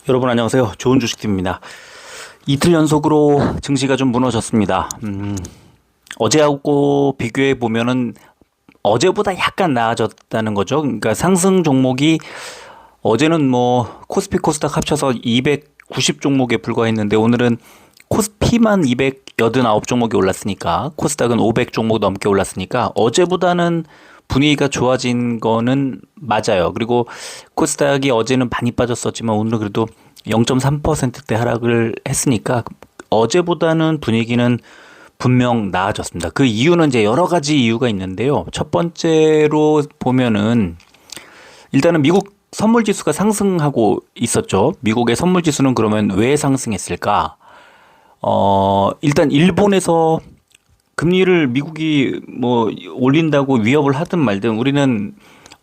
여러분 안녕하세요. 좋은 주식팀입니다. 이틀 연속으로 증시가 좀 무너졌습니다. 어제하고 비교해 보면은 어제보다 약간 나아졌다는 거죠. 그러니까 상승 종목이 어제는 뭐 코스피 코스닥 합쳐서 290 종목에 불과했는데 오늘은 코스피만 289 종목이 올랐으니까 코스닥은 500 종목 넘게 올랐으니까 어제보다는 분위기가 좋아진 거는 맞아요. 그리고 코스닥이 어제는 많이 빠졌었지만 오늘은 그래도 0.3%대 하락을 했으니까 어제보다는 분위기는 분명 나아졌습니다. 그 이유는 이제 여러 가지 이유가 있는데요. 첫 번째로 보면은 일단은 미국 선물 지수가 상승하고 있었죠. 미국의 선물 지수는 그러면 왜 상승했을까? 일단 일본에서 금리를 미국이 뭐 올린다고 위협을 하든 말든 우리는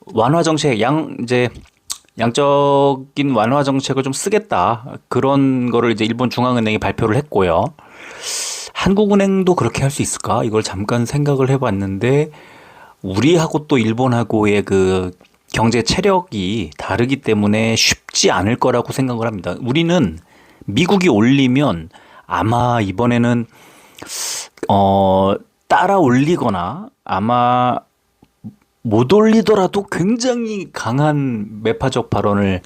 완화 정책 이제 양적인 완화 정책을 좀 쓰겠다. 그런 거를 이제 일본 중앙은행이 발표를 했고요. 한국은행도 그렇게 할 수 있을까? 이걸 잠깐 생각을 해봤는데 우리하고 또 일본하고의 그 경제 체력이 다르기 때문에 쉽지 않을 거라고 생각을 합니다. 우리는 미국이 올리면 아마 이번에는 따라 올리거나 아마 못 올리더라도 굉장히 강한 매파적 발언을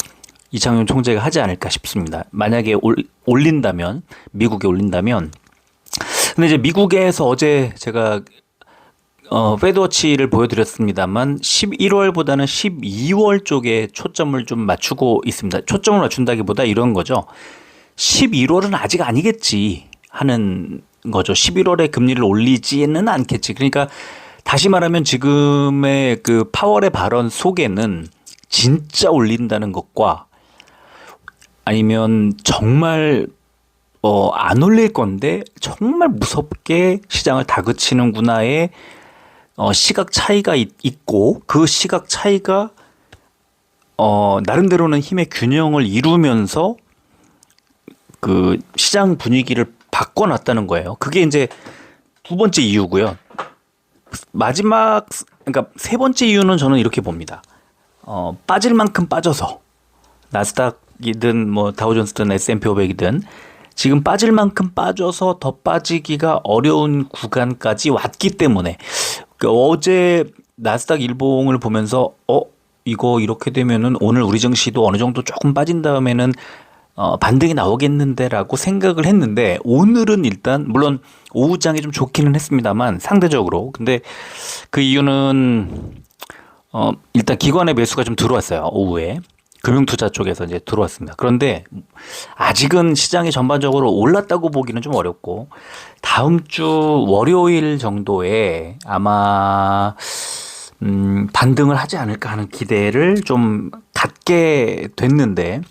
이창용 총재가 하지 않을까 싶습니다. 만약에 올린다면, 미국이 올린다면. 근데 이제 미국에서 어제 제가 페드워치를 보여드렸습니다만 11월보다는 12월 쪽에 초점을 좀 맞추고 있습니다. 초점을 맞춘다기보다 이런 거죠. 11월은 아직 아니겠지 하는 거죠. 11월에 금리를 올리지는 않겠지. 그러니까 다시 말하면 지금의 그 파월의 발언 속에는 진짜 올린다는 것과 아니면 정말 안 올릴 건데 정말 무섭게 시장을 다그치는구나의 시각 차이가 있고 그 시각 차이가 나름대로는 힘의 균형을 이루면서 그 시장 분위기를 바꿔놨다는 거예요. 그게 이제 두 번째 이유고요. 그러니까 세 번째 이유는 저는 이렇게 봅니다. 빠질 만큼 빠져서 나스닥이든 뭐 다우존스든 S&P 500이든 지금 빠질 만큼 빠져서 더 빠지기가 어려운 구간까지 왔기 때문에 어제 나스닥 일봉을 보면서 이거 이렇게 되면은 오늘 우리 증시도 어느 정도 조금 빠진 다음에는 반등이 나오겠는데라고 생각을 했는데 오늘은 일단 물론 오후장이 좀 좋기는 했습니다만 상대적으로 근데 그 이유는 일단 기관의 매수가 좀 들어왔어요. 오후에 금융투자 쪽에서 이제 들어왔습니다. 그런데 아직은 시장이 전반적으로 올랐다고 보기는 좀 어렵고 다음 주 월요일 정도에 아마 반등을 하지 않을까 하는 기대를 좀 갖게 됐는데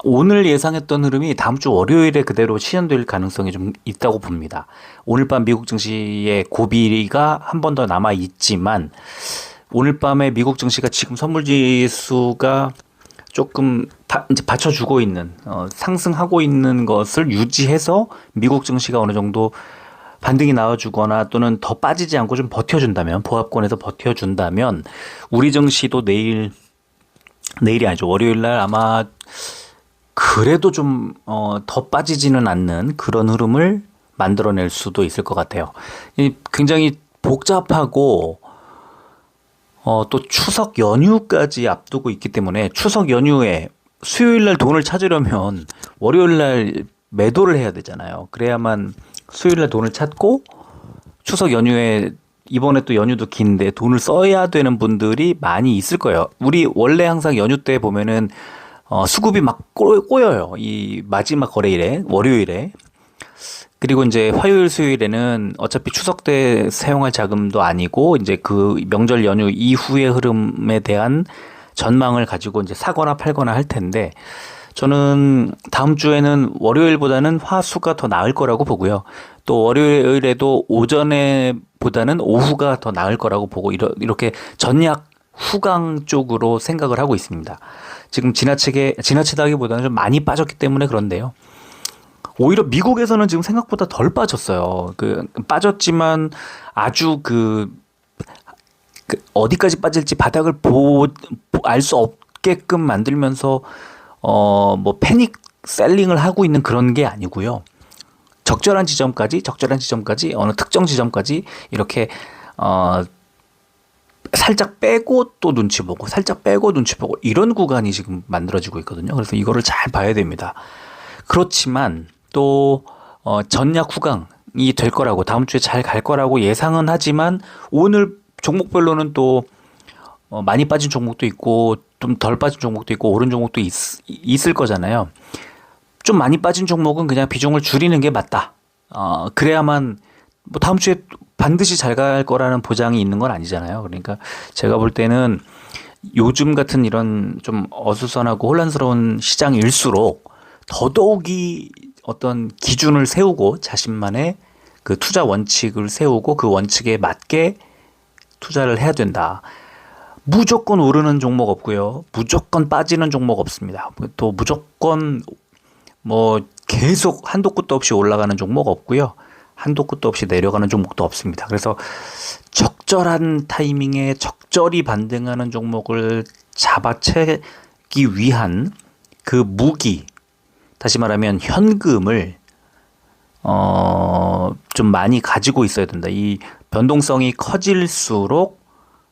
오늘 예상했던 흐름이 다음 주 월요일에 그대로 실현될 가능성이 좀 있다고 봅니다. 오늘 밤 미국 증시의 고비가 한 번 더 남아 있지만 오늘 밤에 미국 증시가 지금 선물지수가 조금 이제 받쳐주고 있는 상승하고 있는 것을 유지해서 미국 증시가 어느 정도 반등이 나와주거나 또는 더 빠지지 않고 좀 버텨준다면 보합권에서 버텨준다면 우리 증시도 내일이 아니죠. 월요일 날 아마 그래도 좀 더 빠지지는 않는 그런 흐름을 만들어낼 수도 있을 것 같아요. 굉장히 복잡하고 또 추석 연휴까지 앞두고 있기 때문에 추석 연휴에 수요일 날 돈을 찾으려면 월요일 날 매도를 해야 되잖아요. 그래야만 수요일 날 돈을 찾고 추석 연휴에 이번에 또 연휴도 긴데 돈을 써야 되는 분들이 많이 있을 거예요. 우리 원래 항상 연휴 때 보면은 수급이 막 꼬여요. 이 마지막 거래일에, 월요일에. 그리고 이제 화요일, 수요일에는 어차피 추석 때 사용할 자금도 아니고 이제 그 명절 연휴 이후의 흐름에 대한 전망을 가지고 이제 사거나 팔거나 할 텐데 저는 다음 주에는 월요일보다는 화수가 더 나을 거라고 보고요. 또 월요일에도 오전에 보다는 오후가 더 나을 거라고 보고 이렇게 전략 후강 쪽으로 생각을 하고 있습니다. 지금 지나치다기보다는 좀 많이 빠졌기 때문에 그런데요. 오히려 미국에서는 지금 생각보다 덜 빠졌어요. 빠졌지만 아주 어디까지 빠질지 바닥을 알 수 없게끔 만들면서 뭐 패닉 셀링을 하고 있는 그런 게 아니고요. 적절한 지점까지 어느 특정 지점까지 이렇게 살짝 빼고 또 눈치 보고 살짝 빼고 눈치 보고 이런 구간이 지금 만들어지고 있거든요. 그래서 이거를 잘 봐야 됩니다. 그렇지만 또 전략 후강이 될 거라고 다음 주에 잘 갈 거라고 예상은 하지만 오늘 종목별로는 또 많이 빠진 종목도 있고 좀 덜 빠진 종목도 있고 오른 종목도 있을 거잖아요. 좀 많이 빠진 종목은 그냥 비중을 줄이는 게 맞다. 그래야만 뭐 다음 주에 반드시 잘 갈 거라는 보장이 있는 건 아니잖아요. 그러니까 제가 볼 때는 요즘 같은 이런 좀 어수선하고 혼란스러운 시장일수록 더더욱이 어떤 기준을 세우고 자신만의 그 투자 원칙을 세우고 그 원칙에 맞게 투자를 해야 된다. 무조건 오르는 종목 없고요. 무조건 빠지는 종목 없습니다. 또 무조건 뭐 계속 한도 끝도 없이 올라가는 종목 없고요. 한도 끝도 없이 내려가는 종목도 없습니다. 그래서 적절한 타이밍에 적절히 반등하는 종목을 잡아채기 위한 그 무기, 다시 말하면 현금을 좀 많이 가지고 있어야 된다. 이 변동성이 커질수록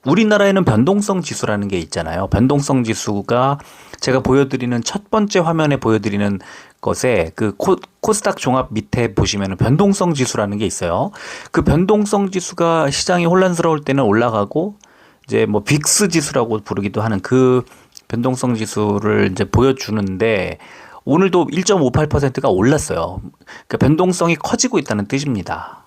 우리나라에는 변동성 지수라는 게 있잖아요. 변동성 지수가 제가 보여드리는 첫 번째 화면에 보여드리는 것에 그 코스닥 종합 밑에 보시면 변동성 지수라는 게 있어요. 그 변동성 지수가 시장이 혼란스러울 때는 올라가고 이제 뭐 빅스 지수라고 부르기도 하는 그 변동성 지수를 이제 보여주는데 오늘도 1.58%가 올랐어요. 그러니까 변동성이 커지고 있다는 뜻입니다.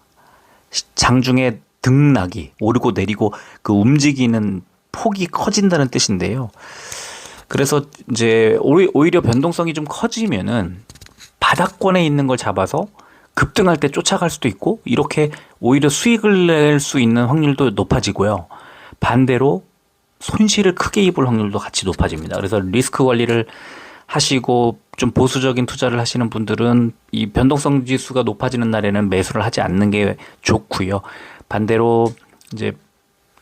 장중에 등락이 오르고 내리고 그 움직이는 폭이 커진다는 뜻인데요. 그래서 이제 오히려 변동성이 좀 커지면은 바닥권에 있는 걸 잡아서 급등할 때 쫓아갈 수도 있고 이렇게 오히려 수익을 낼 수 있는 확률도 높아지고요. 반대로 손실을 크게 입을 확률도 같이 높아집니다. 그래서 리스크 관리를 하시고 좀 보수적인 투자를 하시는 분들은 이 변동성 지수가 높아지는 날에는 매수를 하지 않는 게 좋고요. 반대로 이제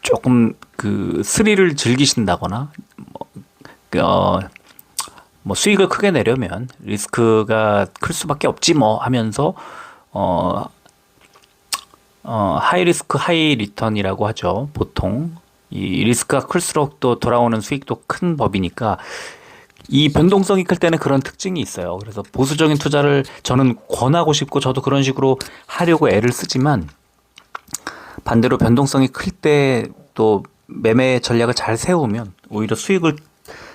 조금 그 스릴을 즐기신다거나 뭐 수익을 크게 내려면 리스크가 클 수밖에 없지 뭐 하면서 하이 리스크 하이 리턴이라고 하죠. 보통 이 리스크가 클수록 또 돌아오는 수익도 큰 법이니까 이 변동성이 클 때는 그런 특징이 있어요. 그래서 보수적인 투자를 저는 권하고 싶고 저도 그런 식으로 하려고 애를 쓰지만 반대로 변동성이 클 때 또 매매 전략을 잘 세우면 오히려 수익을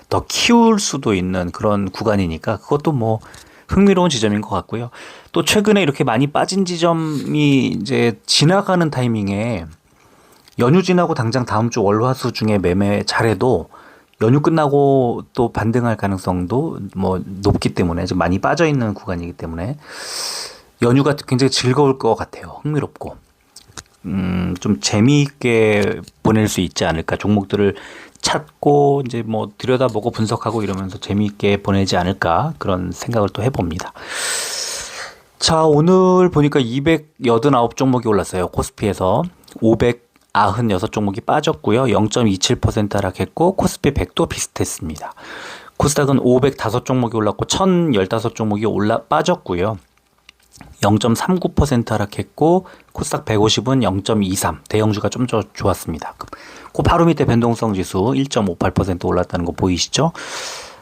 더 키울 수도 있는 그런 구간이니까 그것도 뭐 흥미로운 지점인 것 같고요. 또 최근에 이렇게 많이 빠진 지점이 이제 지나가는 타이밍에 연휴 지나고 당장 다음 주 월화수 중에 매매 잘해도 연휴 끝나고 또 반등할 가능성도 뭐 높기 때문에 좀 많이 빠져 있는 구간이기 때문에 연휴가 굉장히 즐거울 것 같아요. 흥미롭고 좀 재미있게 보낼 수 있지 않을까. 종목들을 찾고 이제 뭐 들여다보고 분석하고 이러면서 재미있게 보내지 않을까 그런 생각을 또 해봅니다. 자, 오늘 보니까 289종목이 올랐어요. 코스피에서 596종목이 빠졌고요. 0.27% 하락했고 코스피 100도 비슷했습니다. 코스닥은 505종목이 올랐고 1015종목이 빠졌고요. 0.39% 하락했고 코스닥 150은 0.23 대형주가 좀 더 좋았습니다. 그 바로 밑에 변동성 지수 1.58% 올랐다는 거 보이시죠?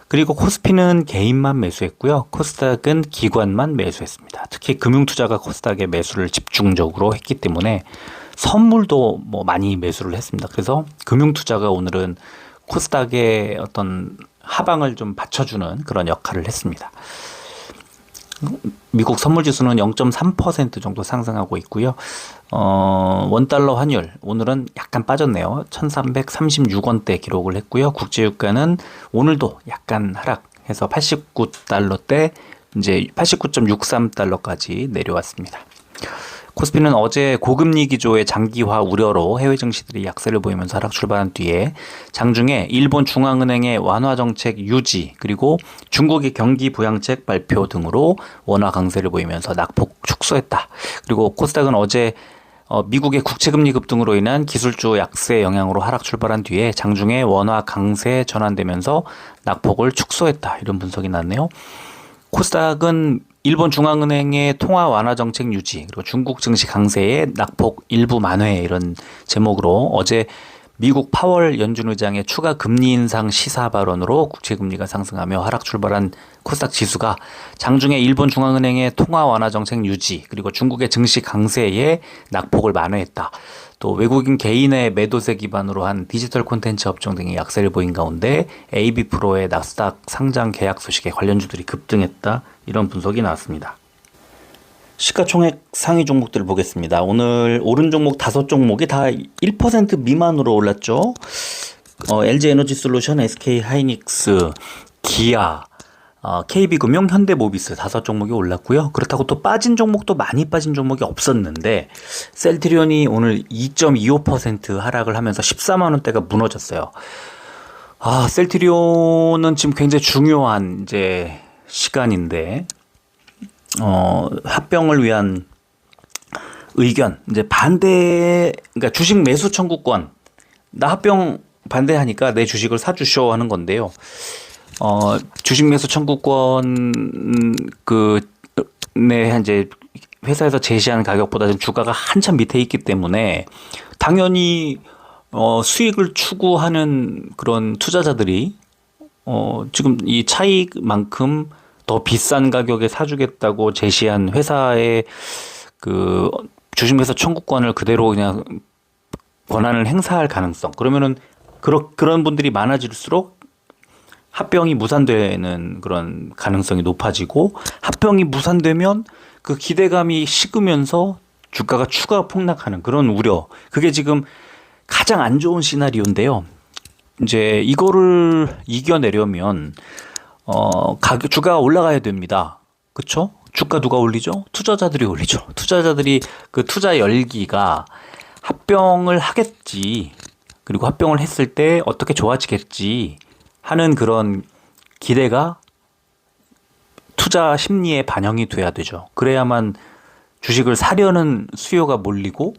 그리고 코스피는 개인만 매수했고요. 코스닥은 기관만 매수했습니다. 특히 금융투자가 코스닥에 매수를 집중적으로 했기 때문에 선물도 뭐 많이 매수를 했습니다. 그래서 금융투자가 오늘은 코스닥의 어떤 하방을 좀 받쳐주는 그런 역할을 했습니다. 미국 선물지수는 0.3% 정도 상승하고 있고요. 원달러 환율 오늘은 약간 빠졌네요. 1336원대 기록을 했고요. 국제유가는 오늘도 약간 하락해서 89달러대 이제 89.63달러까지 내려왔습니다. 코스피는 어제 고금리 기조의 장기화 우려로 해외 증시들이 약세를 보이면서 하락 출발한 뒤에 장중에 일본 중앙은행의 완화 정책 유지 그리고 중국의 경기 부양책 발표 등으로 원화 강세를 보이면서 낙폭 축소했다. 그리고 코스닥은 어제 미국의 국채금리 급등으로 인한 기술주 약세 영향으로 하락 출발한 뒤에 장중에 원화 강세 전환되면서 낙폭을 축소했다. 이런 분석이 났네요. 코스닥은 일본 중앙은행의 통화 완화 정책 유지, 그리고 중국 증시 강세의 낙폭 일부 만회, 이런 제목으로 어제 미국 파월 연준 의장의 추가 금리 인상 시사 발언으로 국채금리가 상승하며 하락 출발한 코스닥 지수가 장중에 일본 중앙은행의 통화 완화 정책 유지, 그리고 중국의 증시 강세에 낙폭을 만회했다. 또 외국인 개인의 매도세 기반으로 한 디지털 콘텐츠 업종 등이 약세를 보인 가운데 AB프로의 나스닥 상장 계약 소식에 관련주들이 급등했다. 이런 분석이 나왔습니다. 시가총액 상위 종목들을 보겠습니다. 오늘 오른 종목 5종목이 다 1% 미만으로 올랐죠. LG에너지솔루션, SK하이닉스, 기아, KB금융, 현대모비스 5종목이 올랐고요. 그렇다고 또 빠진 종목도 많이 빠진 종목이 없었는데 셀트리온이 오늘 2.25% 하락을 하면서 14만 원대가 무너졌어요. 셀트리온은 지금 굉장히 중요한 이제 시간인데 합병을 위한 의견, 이제 반대, 그러니까 주식 매수 청구권, 나 합병 반대하니까 내 주식을 사주쇼 하는 건데요. 주식 매수 청구권 네, 이제 회사에서 제시한 가격보다 좀 주가가 한참 밑에 있기 때문에 당연히 수익을 추구하는 그런 투자자들이 지금 이 차익만큼 더 비싼 가격에 사주겠다고 제시한 회사의 그 주식 매수 청구권을 그대로 그냥 권한을 행사할 가능성, 그러면은 그런 분들이 많아질수록 합병이 무산되는 그런 가능성이 높아지고, 합병이 무산되면 그 기대감이 식으면서 주가가 추가 폭락하는 그런 우려, 그게 지금 가장 안 좋은 시나리오인데요. 이제 이거를 이겨내려면 주가가 올라가야 됩니다. 그쵸? 주가 누가 올리죠? 투자자들이 올리죠. 투자자들이 그 투자 열기가 합병을 하겠지, 그리고 합병을 했을 때 어떻게 좋아지겠지 하는 그런 기대가 투자 심리에 반영이 돼야 되죠. 그래야만 주식을 사려는 수요가 몰리고,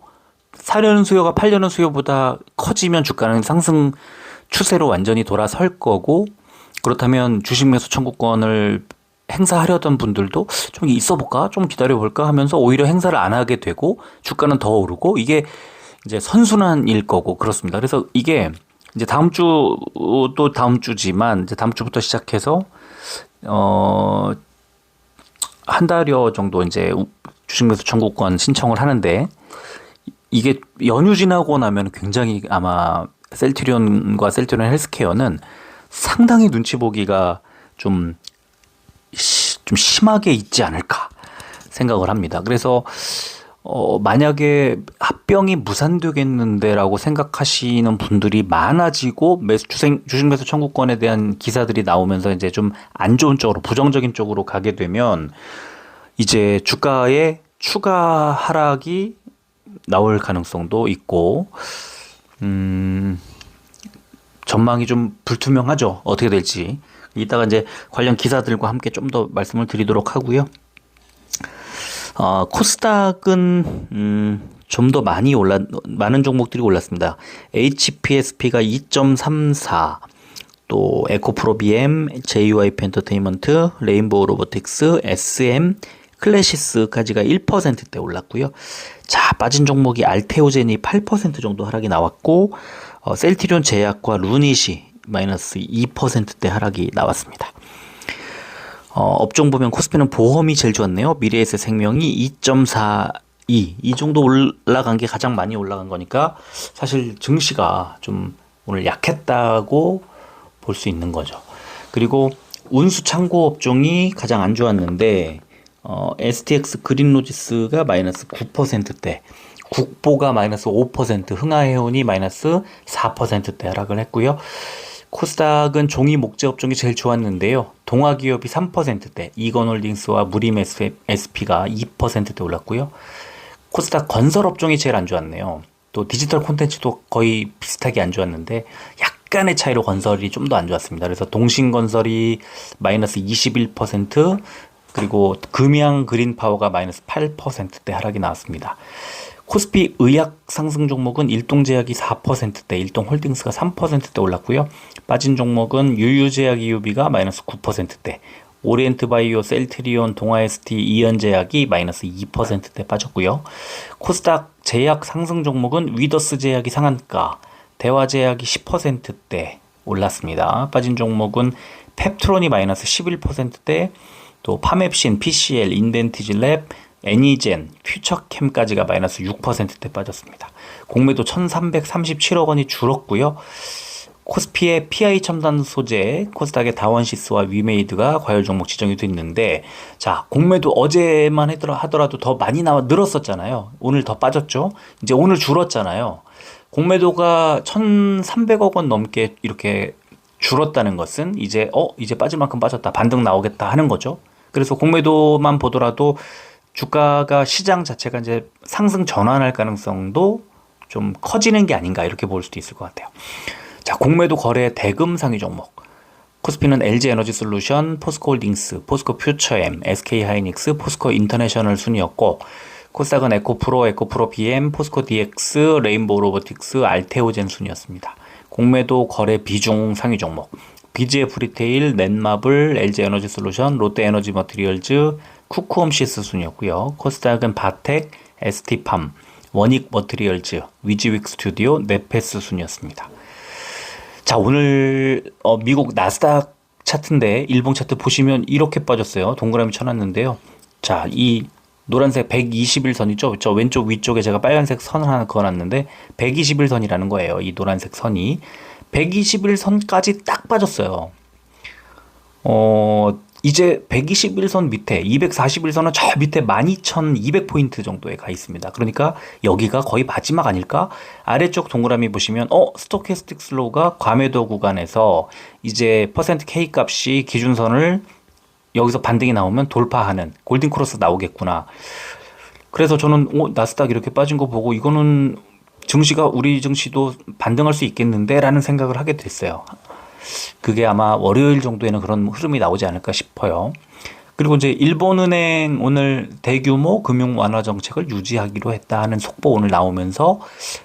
사려는 수요가 팔려는 수요보다 커지면 주가는 상승 추세로 완전히 돌아설 거고, 그렇다면 주식 매수 청구권을 행사하려던 분들도 좀 있어볼까? 좀 기다려볼까? 하면서 오히려 행사를 안 하게 되고 주가는 더 오르고, 이게 이제 선순환일 거고 그렇습니다. 그래서 이게 이제 다음 주지만 이제 다음 주부터 시작해서 한 달여 정도 이제 주식 매수 청구권 신청을 하는데, 이게 연휴 지나고 나면 굉장히 아마 셀트리온과 셀트리온 헬스케어는 상당히 눈치 보기가 좀 심하게 있지 않을까 생각을 합니다. 그래서 만약에 합병이 무산되겠는데라고 생각하시는 분들이 많아지고 주식 매수 청구권에 대한 기사들이 나오면서 이제 좀 안 좋은 쪽으로, 부정적인 쪽으로 가게 되면 이제 주가의 추가 하락이 나올 가능성도 있고, 전망이 좀 불투명하죠. 어떻게 될지. 이따가 이제 관련 기사들과 함께 좀 더 말씀을 드리도록 하고요. 코스닥은 좀 더 많은 종목들이 올랐습니다. HPSP가 2.34, 또 에코프로비엠, JYP 엔터테인먼트, 레인보우 로보틱스, SM, 클래시스까지가 1%대 올랐고요. 자, 빠진 종목이 알테오젠이 8% 정도 하락이 나왔고, 셀트리온 제약과 루닛이 마이너스 2%대 하락이 나왔습니다. 업종 보면 코스피는 보험이 제일 좋았네요. 미래에셋 생명이 2.42, 이 정도 올라간 게 가장 많이 올라간 거니까 사실 증시가 좀 오늘 약했다고 볼 수 있는 거죠. 그리고 운수 창고 업종이 가장 안 좋았는데 STX 그린로지스가 마이너스 9%대, 국보가 마이너스 5%, 흥하해운이 마이너스 4%대 하락을 했고요. 코스닥은 종이 목재 업종이 제일 좋았는데요. 동아기업이 3%대, 이건홀딩스와 무림 SP가 2%대 올랐고요. 코스닥 건설 업종이 제일 안 좋았네요. 또 디지털 콘텐츠도 거의 비슷하게 안 좋았는데 약간의 차이로 건설이 좀 더 안 좋았습니다. 그래서 동신건설이 마이너스 21%, 그리고 금양 그린파워가 마이너스 8%대 하락이 나왔습니다. 코스피 의약 상승 종목은 일동제약이 4%대, 일동홀딩스가 3%대 올랐고요. 빠진 종목은 유유제약 EUB가 마이너스 9%대, 오리엔트바이오, 셀트리온, 동아ST, 이연제약이 마이너스 2%대 빠졌고요. 코스닥 제약 상승 종목은 위더스제약이 상한가, 대화제약이 10%대 올랐습니다. 빠진 종목은 펩트론이 마이너스 11%대, 또 파맵신, PCL, 인덴티지랩, 애니젠, 퓨처캠까지가 마이너스 6%대 빠졌습니다. 공매도 1337억 원이 줄었고요. 코스피의 PI 첨단 소재, 코스닥의 다원시스와 위메이드가 과열 종목 지정이 됐는데, 자, 공매도 어제만 하더라도 더 많이 늘었었잖아요. 오늘 더 빠졌죠. 이제 오늘 줄었잖아요. 공매도가 1,300억 원 넘게 이렇게 줄었다는 것은 이제 빠질 만큼 빠졌다, 반등 나오겠다 하는 거죠. 그래서 공매도만 보더라도 주가가, 시장 자체가 이제 상승 전환할 가능성도 좀 커지는 게 아닌가, 이렇게 볼 수도 있을 것 같아요. 자, 공매도 거래 대금 상위 종목. 코스피는 LG에너지솔루션, 포스코홀딩스, 포스코퓨처엠, SK하이닉스, 포스코인터내셔널 순이었고, 코스닥은 에코프로, 에코프로 BM, 포스코DX, 레인보우 로보틱스, 알테오젠 순이었습니다. 공매도 거래 비중 상위 종목. BGF 리테일, 넷마블, LG에너지솔루션, 롯데에너지머티리얼즈, 쿠쿠홈시스 순이었고요. 코스닥은 바텍, ST팜, 원익머티리얼즈, 위지윅 스튜디오, 네페스 순이었습니다. 자, 오늘 미국 나스닥 차트인데, 일봉 차트 보시면 이렇게 빠졌어요. 동그라미 쳐놨는데요. 자, 이 노란색 121선이죠. 저 왼쪽 위쪽에 제가 빨간색 선을 하나 그어놨는데 121선이라는 거예요. 이 노란색 선이 121선까지 딱 빠졌어요. 이제 121선 밑에 241선은 저 밑에 12,200포인트 정도에 가 있습니다. 그러니까 여기가 거의 마지막 아닐까? 아래쪽 동그라미 보시면 스토캐스틱 슬로우가 과매도 구간에서 이제 퍼센트 K 값이 기준선을 여기서 반등이 나오면 돌파하는 골든 크로스 나오겠구나. 그래서 저는 나스닥 이렇게 빠진 거 보고 이거는 증시가, 우리 증시도 반등할 수 있겠는데 라는 생각을 하게 됐어요. 그게 아마 월요일 정도에는 그런 흐름이 나오지 않을까 싶어요. 그리고 이제 일본은행 오늘 대규모 금융 완화 정책을 유지하기로 했다 하는 속보 오늘 나오면서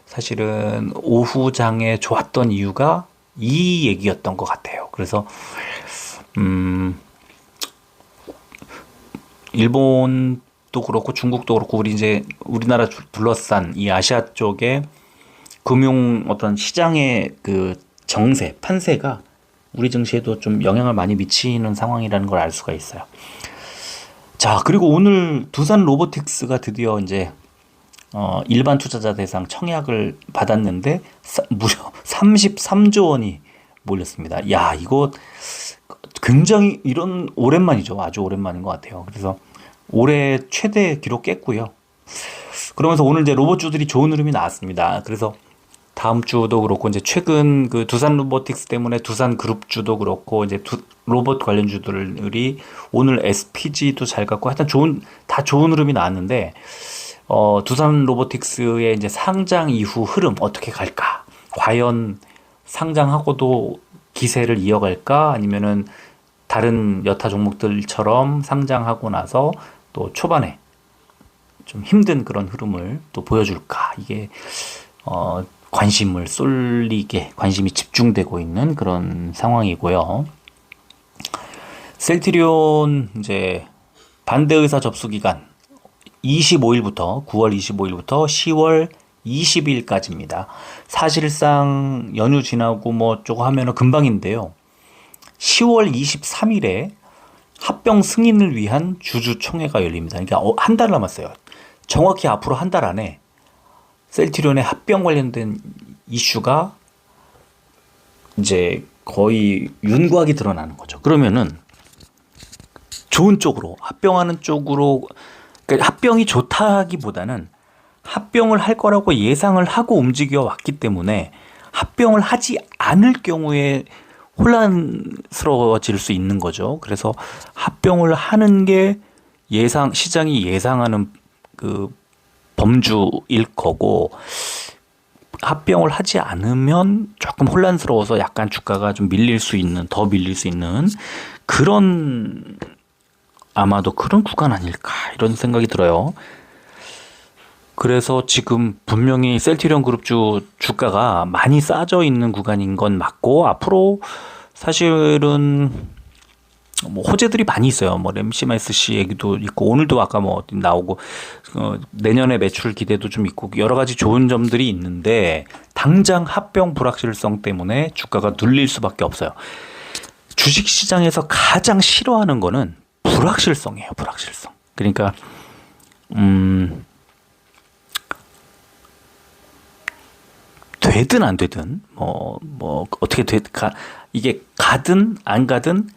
사실은 오후장에 좋았던 이유가 이 얘기였던 것 같아요. 그래서 일본도 그렇고 중국도 그렇고 우리나라 둘러싼 이 아시아 쪽에 금융 어떤 시장의 그 정세, 판세가 우리 증시에도 좀 영향을 많이 미치는 상황이라는 걸 알 수가 있어요. 자, 그리고 오늘 두산 로보틱스가 드디어 이제 일반 투자자 대상 청약을 받았는데 무려 33조 원이 몰렸습니다. 야, 이거 굉장히 오랜만이죠. 아주 오랜만인 것 같아요. 그래서 올해 최대 기록 깼고요. 그러면서 오늘 이제 로봇주들이 좋은 흐름이 나왔습니다. 그래서 다음 주도 그렇고, 이제 최근 그 두산 로보틱스 때문에 두산 그룹주도 그렇고, 이제 로봇 관련주들이 오늘 SPG도 잘 갔고, 하여튼 다 좋은 흐름이 나왔는데, 두산 로보틱스의 이제 상장 이후 흐름 어떻게 갈까? 과연 상장하고도 기세를 이어갈까? 아니면은 다른 여타 종목들처럼 상장하고 나서 또 초반에 좀 힘든 그런 흐름을 또 보여줄까? 이게 관심을 쏠리게 관심이 집중되고 있는 그런 상황이고요. 셀트리온 이제 반대 의사 접수 기간 25일부터 9월 25일부터 10월 20일까지입니다. 사실상 연휴 지나고 뭐 쪼고 하면은 금방인데요. 10월 23일에 합병 승인을 위한 주주총회가 열립니다. 그러니까 한 달 남았어요. 정확히 앞으로 한 달 안에 셀트리온의 합병 관련된 이슈가 이제 거의 윤곽이 드러나는 거죠. 그러면은 좋은 쪽으로, 합병하는 쪽으로, 그러니까 합병이 좋다기보다는 합병을 할 거라고 예상을 하고 움직여 왔기 때문에 합병을 하지 않을 경우에 혼란스러워질 수 있는 거죠. 그래서 합병을 하는 게 시장이 예상하는 그 범주일 거고, 합병을 하지 않으면 조금 혼란스러워서 약간 주가가 좀 더 밀릴 수 있는 아마도 그런 구간 아닐까, 이런 생각이 들어요. 그래서 지금 분명히 셀트리온 그룹주 주가가 많이 싸져 있는 구간인 건 맞고, 앞으로 사실은 뭐 호재들이 많이 있어요. 뭐 램시마이스 얘기도 있고, 오늘도 아까 뭐 나오고, 내년에 매출 기대도 좀 있고, 여러 가지 좋은 점들이 있는데, 당장 합병 불확실성 때문에 주가가 눌릴 수밖에 없어요. 주식 시장에서 가장 싫어하는 거는 불확실성이에요. 불확실성. 그러니까 되든 안 되든 뭐 어떻게 이게 가든 안 가든,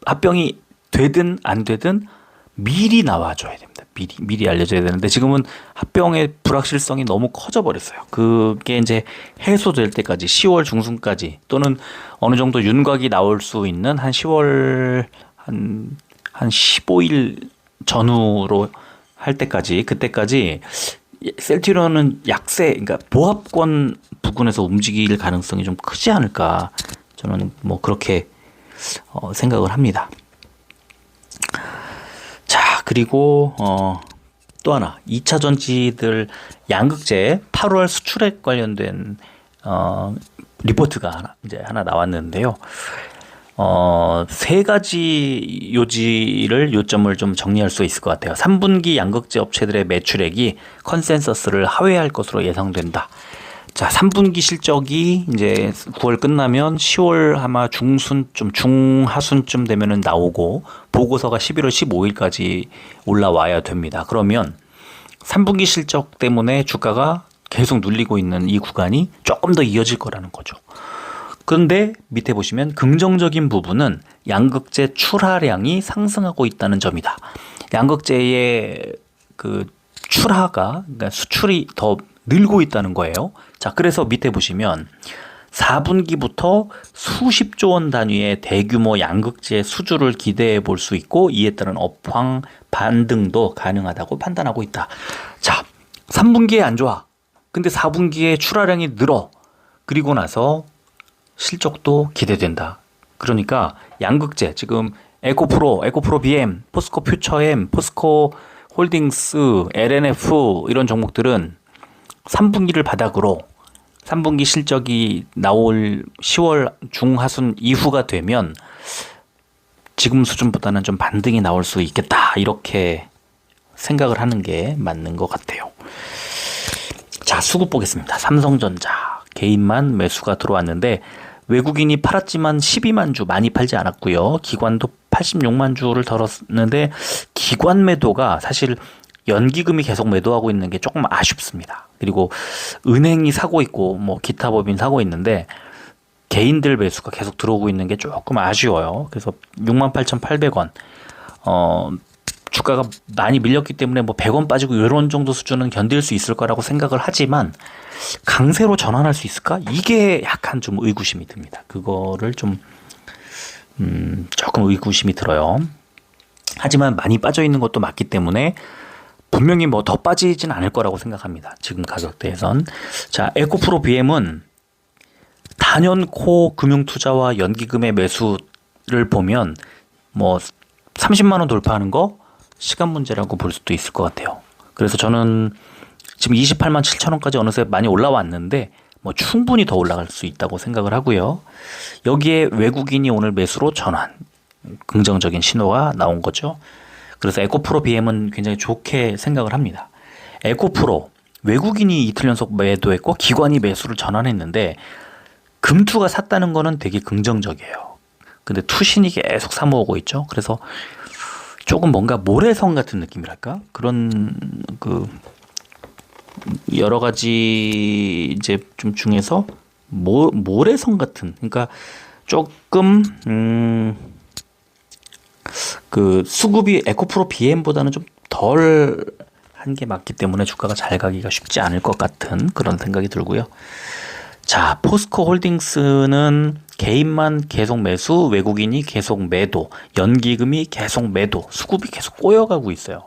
합병이 되든 안 되든 미리 나와줘야 됩니다. 미리 알려줘야 되는데, 지금은 합병의 불확실성이 너무 커져 버렸어요. 그게 이제 해소될 때까지 10월 중순까지, 또는 어느 정도 윤곽이 나올 수 있는 한 10월 한 15일 전후로 할 때까지, 그때까지 셀트리온은 약세, 그러니까 보합권 부근에서 움직일 가능성이 좀 크지 않을까, 저는 뭐 그렇게 생각을 합니다. 자, 그리고 또 하나, 2차 전지들 양극재 8월 수출액 관련된 리포트가 하나 나왔는데요. 세 가지 요점을 좀 정리할 수 있을 것 같아요. 3분기 양극재 업체들의 매출액이 컨센서스를 하회할 것으로 예상된다. 자, 3분기 실적이 이제 9월 끝나면 10월 아마 중하순쯤 되면은 나오고, 보고서가 11월 15일까지 올라와야 됩니다. 그러면 3분기 실적 때문에 주가가 계속 눌리고 있는 이 구간이 조금 더 이어질 거라는 거죠. 그런데 밑에 보시면 긍정적인 부분은 양극재 출하량이 상승하고 있다는 점이다. 양극재의 그 출하가, 그러니까 수출이 더 늘고 있다는 거예요. 자, 그래서 밑에 보시면 4분기부터 수십조 원 단위의 대규모 양극재 수주를 기대해 볼 수 있고, 이에 따른 업황 반등도 가능하다고 판단하고 있다. 자, 3분기에 안 좋아. 근데 4분기에 출하량이 늘어. 그리고 나서 실적도 기대된다. 그러니까 양극재, 지금 에코프로 BM, 포스코 퓨처엠, 포스코 홀딩스, LNF 이런 종목들은 3분기를 바닥으로, 3분기 실적이 나올 10월 중하순 이후가 되면 지금 수준보다는 좀 반등이 나올 수 있겠다, 이렇게 생각을 하는 게 맞는 것 같아요. 자, 수급 보겠습니다. 삼성전자 개인만 매수가 들어왔는데, 외국인이 팔았지만 12만 주, 많이 팔지 않았고요. 기관도 86만 주를 덜었는데, 기관 매도가 사실 연기금이 계속 매도하고 있는 게 조금 아쉽습니다. 그리고 은행이 사고 있고 뭐 기타 법인 사고 있는데, 개인들 매수가 계속 들어오고 있는 게 조금 아쉬워요. 그래서 68,800원, 주가가 많이 밀렸기 때문에 뭐 100원 빠지고 이런 정도 수준은 견딜 수 있을 거라고 생각을 하지만, 강세로 전환할 수 있을까? 이게 약간 좀 의구심이 듭니다. 그거를 좀 조금 의구심이 들어요. 하지만 많이 빠져 있는 것도 맞기 때문에 분명히 뭐 더 빠지진 않을 거라고 생각합니다. 지금 가격대에선. 자, 에코프로 BM은 단연코 금융투자와 연기금의 매수를 보면 뭐 30만 원 돌파하는 거 시간 문제라고 볼 수도 있을 것 같아요. 그래서 저는 지금 28만 7천 원까지 어느새 많이 올라왔는데, 뭐 충분히 더 올라갈 수 있다고 생각을 하고요. 여기에 외국인이 오늘 매수로 전환, 긍정적인 신호가 나온 거죠. 그래서 에코프로 BM은 굉장히 좋게 생각을 합니다. 에코프로 외국인이 이틀 연속 매도했고 기관이 매수를 전환했는데, 금투가 샀다는 거는 되게 긍정적이에요. 근데 투신이 계속 사모으고 있죠. 그래서 조금 뭔가 모래성 같은 느낌이랄까? 그런 여러 가지 이제 좀 중에서 모래성 같은, 그러니까 조금 수급이 에코프로 BM보다는 좀 덜 한 게 맞기 때문에 주가가 잘 가기가 쉽지 않을 것 같은 그런 생각이 들고요. 자, 포스코 홀딩스는 개인만 계속 매수, 외국인이 계속 매도, 연기금이 계속 매도, 수급이 계속 꼬여가고 있어요.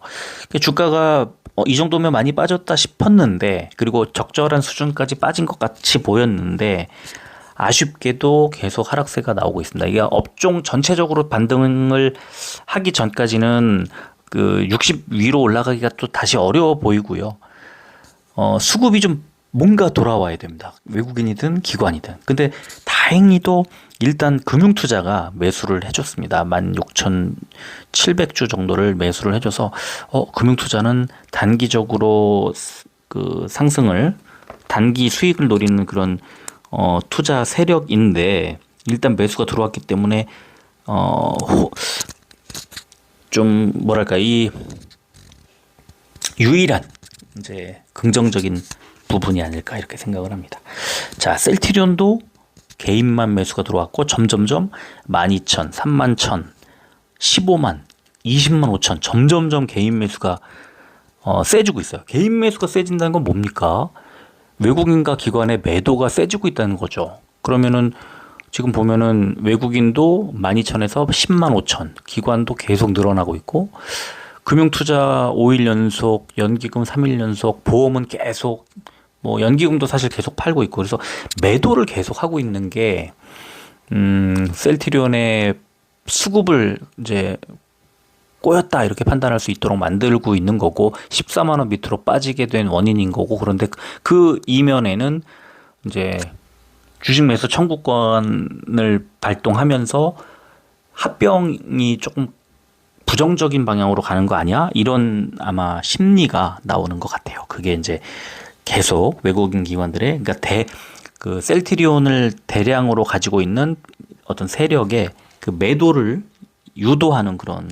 주가가 이 정도면 많이 빠졌다 싶었는데, 그리고 적절한 수준까지 빠진 것 같이 보였는데, 아쉽게도 계속 하락세가 나오고 있습니다. 이게 업종 전체적으로 반등을 하기 전까지는 60 위로 올라가기가 또 다시 어려워 보이고요. 수급이 좀 뭔가 돌아와야 됩니다. 외국인이든 기관이든. 근데 다행히도 일단 금융투자가 매수를 해줬습니다. 16,700주 정도를 매수를 해줘서 금융투자는 단기적으로 그 상승을 단기 수익을 노리는 그런 투자 세력인데 일단 매수가 들어왔기 때문에 좀 뭐랄까 이 유일한 이제 긍정적인 부분이 아닐까 이렇게 생각을 합니다. 자, 셀트리온도 개인만 매수가 들어왔고 점점점 12,000, 31,000, 15만, 20만 5천 점점점 개인 매수가 세지고 있어요. 개인 매수가 세진다는 건 뭡니까? 외국인과 기관의 매도가 세지고 있다는 거죠. 그러면은 지금 보면은 외국인도 12,000에서 10만 5천, 기관도 계속 늘어나고 있고 금융투자 5일 연속, 연기금 3일 연속, 보험은 계속 뭐 연기금도 사실 계속 팔고 있고 그래서 매도를 계속 하고 있는 게 셀트리온의 수급을 이제 꼬였다 이렇게 판단할 수 있도록 만들고 있는 거고 14만 원 밑으로 빠지게 된 원인인 거고 그런데 그 이면에는 이제 주식 매수 청구권을 발동하면서 합병이 조금 부정적인 방향으로 가는 거 아니야? 이런 아마 심리가 나오는 것 같아요. 그게 이제 계속 외국인 기관들의 그러니까 그 셀트리온을 대량으로 가지고 있는 어떤 세력의 그 매도를 유도하는 그런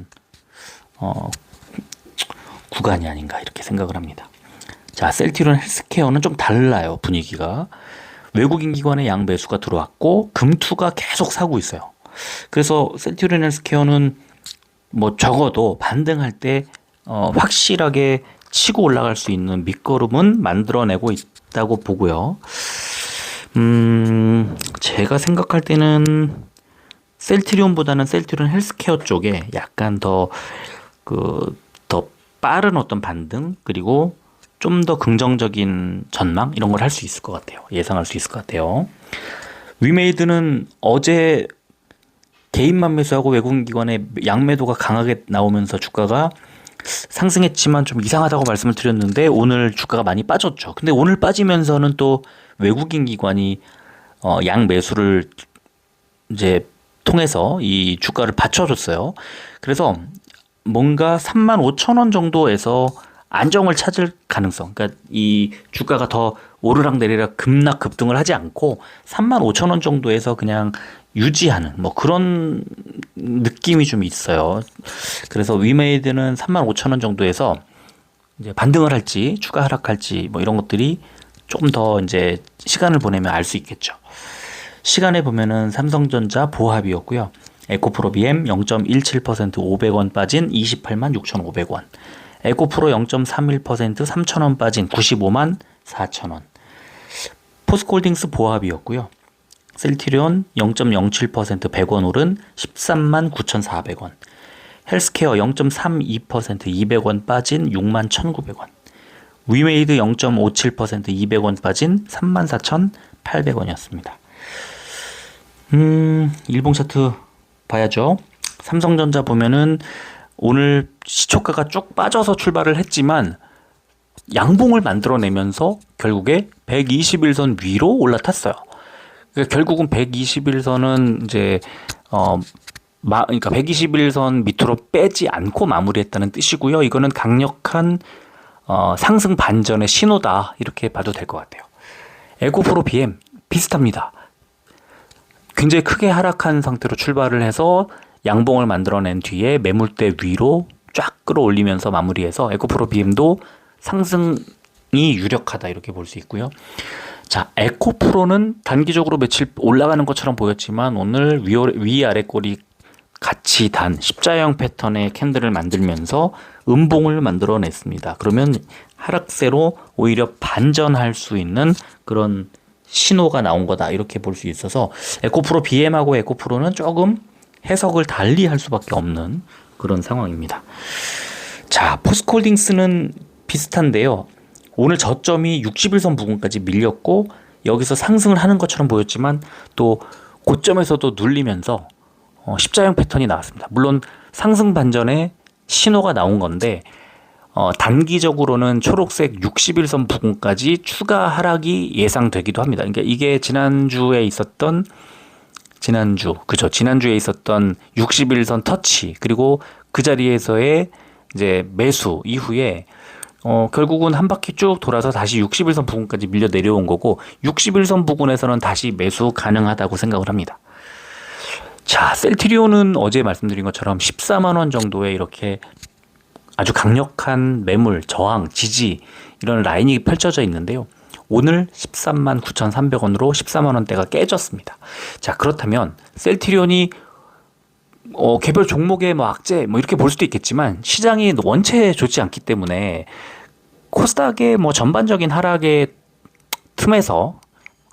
구간이 아닌가 이렇게 생각을 합니다. 자, 셀트리온 헬스케어는 좀 달라요. 분위기가. 외국인 기관의 양매수가 들어왔고 금투가 계속 사고 있어요. 그래서 셀트리온 헬스케어는 뭐 적어도 반등할 때 확실하게 치고 올라갈 수 있는 밑거름은 만들어내고 있다고 보고요. 제가 생각할 때는 셀트리온보다는 셀트리온 헬스케어 쪽에 약간 더 빠른 어떤 반등 그리고 좀 더 긍정적인 전망 이런 걸 할 수 있을 것 같아요. 예상할 수 있을 것 같아요. 위메이드는 어제 개인만 매수하고 외국인 기관의 양매도가 강하게 나오면서 주가가 상승했지만 좀 이상하다고 말씀을 드렸는데 오늘 주가가 많이 빠졌죠. 근데 오늘 빠지면서는 또 외국인 기관이 양 매수를 이제 통해서 이 주가를 받쳐줬어요. 그래서 뭔가 35,000원 정도에서 안정을 찾을 가능성. 그러니까 이 주가가 더 오르락 내리락 급락 급등을 하지 않고 35,000원 정도에서 그냥 유지하는 뭐 그런 느낌이 좀 있어요. 그래서 위메이드는 35,000원 정도에서 이제 반등을 할지 추가 하락할지 뭐 이런 것들이 조금 더 이제 시간을 보내면 알 수 있겠죠. 시간에 보면은 삼성전자 보합이었고요. 에코프로 BM 0.17% 500원 빠진 28만 6,500원. 에코프로 0.31% 3,000원 빠진 95만 4,000원. 포스코홀딩스 보합이었고요. 셀트리온 0.07% 100원 오른 13만 9,400원. 헬스케어 0.32% 200원 빠진 6만 1,900원. 위메이드 0.57% 200원 빠진 34,800원이었습니다. 일봉 차트 봐야죠. 삼성전자 보면은 오늘 시초가가 쭉 빠져서 출발을 했지만 양봉을 만들어내면서 결국에 121선 위로 올라탔어요. 그러니까 결국은 121선은 이제 그러니까 121선 밑으로 빼지 않고 마무리했다는 뜻이고요. 이거는 강력한 상승 반전의 신호다 이렇게 봐도 될 것 같아요. 에코프로 BM 비슷합니다. 굉장히 크게 하락한 상태로 출발을 해서 양봉을 만들어낸 뒤에 매물대 위로 쫙 끌어올리면서 마무리해서 에코프로 BM도 상승이 유력하다 이렇게 볼 수 있고요. 자, 에코프로는 단기적으로 며칠 올라가는 것처럼 보였지만 오늘 위아래 꼬리 같이 단 십자형 패턴의 캔들을 만들면서 음봉을 만들어냈습니다. 그러면 하락세로 오히려 반전할 수 있는 그런 신호가 나온 거다 이렇게 볼 수 있어서 에코프로 BM하고 에코프로는 조금 해석을 달리 할 수밖에 없는 그런 상황입니다. 자, 포스코홀딩스는 비슷한데요. 오늘 저점이 60일선 부근까지 밀렸고 여기서 상승을 하는 것처럼 보였지만 또 고점에서도 눌리면서 십자형 패턴이 나왔습니다. 물론 상승 반전에 신호가 나온 건데 단기적으로는 초록색 60일선 부근까지 추가 하락이 예상되기도 합니다. 그러니까 이게 지난주에 있었던 60일선 터치, 그리고 그 자리에서의 이제 매수 이후에 결국은 한 바퀴 쭉 돌아서 다시 60일선 부근까지 밀려 내려온 거고, 60일선 부근에서는 다시 매수 가능하다고 생각을 합니다. 자, 셀트리온은 어제 말씀드린 것처럼 14만 원 정도에 이렇게 아주 강력한 매물, 저항, 지지 이런 라인이 펼쳐져 있는데요. 오늘 13만 9,300원으로 14만 원대가 깨졌습니다. 자, 그렇다면 셀트리온이 개별 종목의 뭐 악재 뭐 이렇게 볼 수도 있겠지만, 시장이 원체 좋지 않기 때문에 코스닥의 뭐 전반적인 하락의 틈에서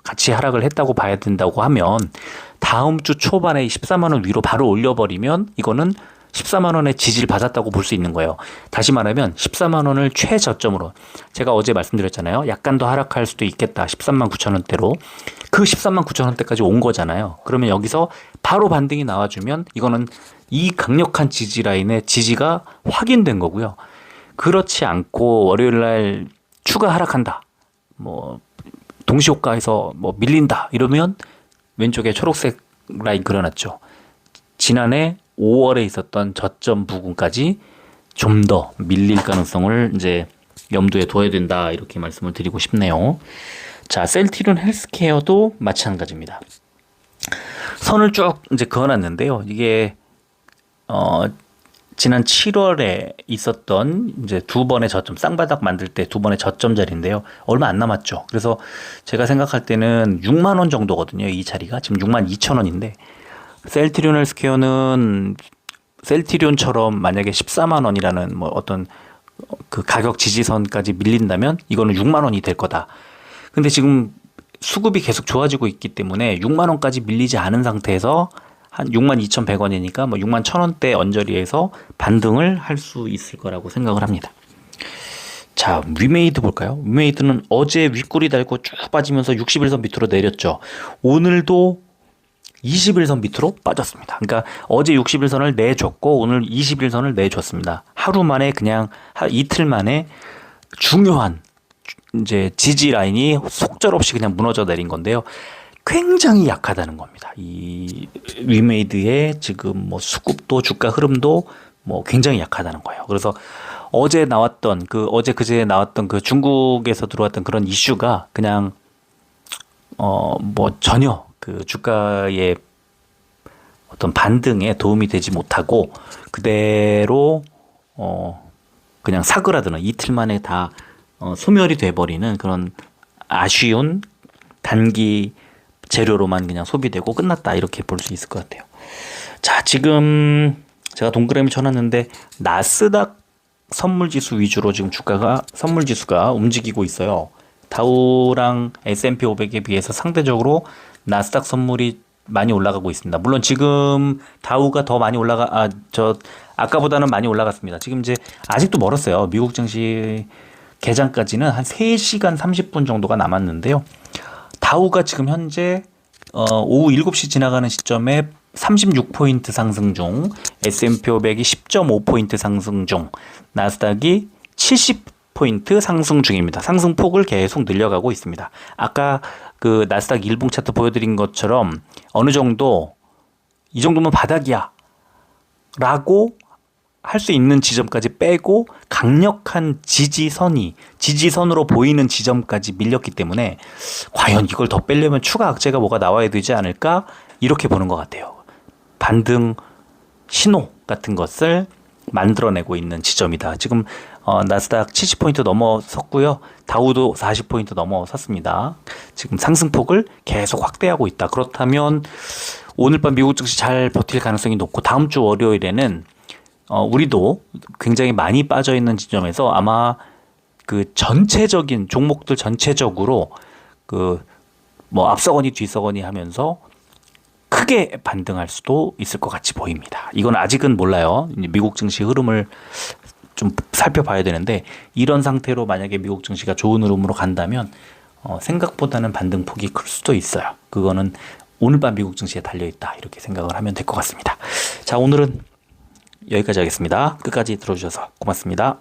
같이 하락을 했다고 봐야 된다고 하면, 다음 주 초반에 14만 원 위로 바로 올려버리면 이거는 14만 원의 지지를 받았다고 볼 수 있는 거예요. 다시 말하면 14만 원을 최저점으로, 제가 어제 말씀드렸잖아요. 약간 더 하락할 수도 있겠다. 13만 9천 원대로. 그 13만 9천 원대까지 온 거잖아요. 그러면 여기서 바로 반등이 나와주면 이거는 이 강력한 지지 라인의 지지가 확인된 거고요. 그렇지 않고 월요일 날 추가 하락한다, 뭐 동시효과에서 뭐 밀린다 이러면, 왼쪽에 초록색 라인 그려놨죠. 지난해 5월에 있었던 저점 부근까지 좀 더 밀릴 가능성을 이제 염두에 둬야 된다, 이렇게 말씀을 드리고 싶네요. 자, 셀트리온 헬스케어도 마찬가지입니다. 선을 쭉 이제 그어놨는데요. 이게 지난 7월에 있었던 이제 두 번의 저점, 쌍바닥 만들 때 두 번의 저점 자리인데요. 얼마 안 남았죠. 그래서 제가 생각할 때는 6만 원 정도거든요. 이 자리가 지금 6만 2천 원인데, 셀트리온 헬스케어는 셀트리온처럼 만약에 14만 원이라는 뭐 어떤 그 가격 지지선까지 밀린다면 이거는 6만 원이 될 거다. 근데 지금 수급이 계속 좋아지고 있기 때문에 6만 원까지 밀리지 않은 상태에서 한 6만 2,100원이니까 뭐 6만 1,000원대 언저리에서 반등을 할 수 있을 거라고 생각을 합니다. 자, 위메이드 볼까요? 위메이드는 어제 윗꼬리 달고 쭉 빠지면서 60일선 밑으로 내렸죠. 오늘도 20일선 밑으로 빠졌습니다. 그러니까 어제 60일선을 내줬고 오늘 20일선을 내줬습니다. 하루 만에, 그냥 이틀 만에 중요한 이제 지지 라인이 속절없이 그냥 무너져 내린 건데요. 굉장히 약하다는 겁니다. 이 위메이드의 지금 뭐 수급도 주가 흐름도 뭐 굉장히 약하다는 거예요. 그래서 어제 나왔던 어제 그제 나왔던 그 중국에서 들어왔던 그런 이슈가 그냥 뭐 전혀 그 주가의 어떤 반등에 도움이 되지 못하고 그대로 그냥 사그라드는, 이틀 만에 다 소멸이 돼버리는 그런 아쉬운 단기 재료로만 그냥 소비되고 끝났다, 이렇게 볼 수 있을 것 같아요. 자, 지금 제가 동그라미 쳐놨는데 나스닥 선물지수 위주로 지금 선물지수가 움직이고 있어요. 다우랑 S&P 500에 비해서 상대적으로 나스닥 선물이 많이 올라가고 있습니다. 물론 지금 다우가 더 많이 아까보다는 많이 올라갔습니다. 지금 이제 아직도 멀었어요. 미국 증시 개장까지는 한 3시간 30분 정도가 남았는데요. 다우가 지금 현재 오후 7시 지나가는 시점에 36포인트 상승 중, S&P 500이 10.5포인트 상승 중, 나스닥이 70포인트 상승 중입니다. 상승폭을 계속 늘려가고 있습니다. 아까 그 나스닥 일봉 차트 보여드린 것처럼 어느 정도 이 정도면 바닥이야 라고 할 수 있는 지점까지 빼고 강력한 지지선으로 보이는 지점까지 밀렸기 때문에 과연 이걸 더 빼려면 추가 악재가 뭐가 나와야 되지 않을까, 이렇게 보는 것 같아요. 반등 신호 같은 것을 만들어내고 있는 지점이다. 지금 나스닥 70포인트 넘어섰고요. 다우도 40포인트 넘어섰습니다. 지금 상승폭을 계속 확대하고 있다. 그렇다면 오늘 밤 미국 증시 잘 버틸 가능성이 높고, 다음 주 월요일에는 우리도 굉장히 많이 빠져 있는 지점에서 아마 그 전체적인 종목들 전체적으로 그 뭐 앞서거니 뒤서거니 하면서 크게 반등할 수도 있을 것 같이 보입니다. 이건 아직은 몰라요. 미국 증시 흐름을 좀 살펴봐야 되는데, 이런 상태로 만약에 미국 증시가 좋은 흐름으로 간다면 생각보다는 반등폭이 클 수도 있어요. 그거는 오늘 밤 미국 증시에 달려있다, 이렇게 생각을 하면 될 것 같습니다. 자, 오늘은 여기까지 하겠습니다. 끝까지 들어주셔서 고맙습니다.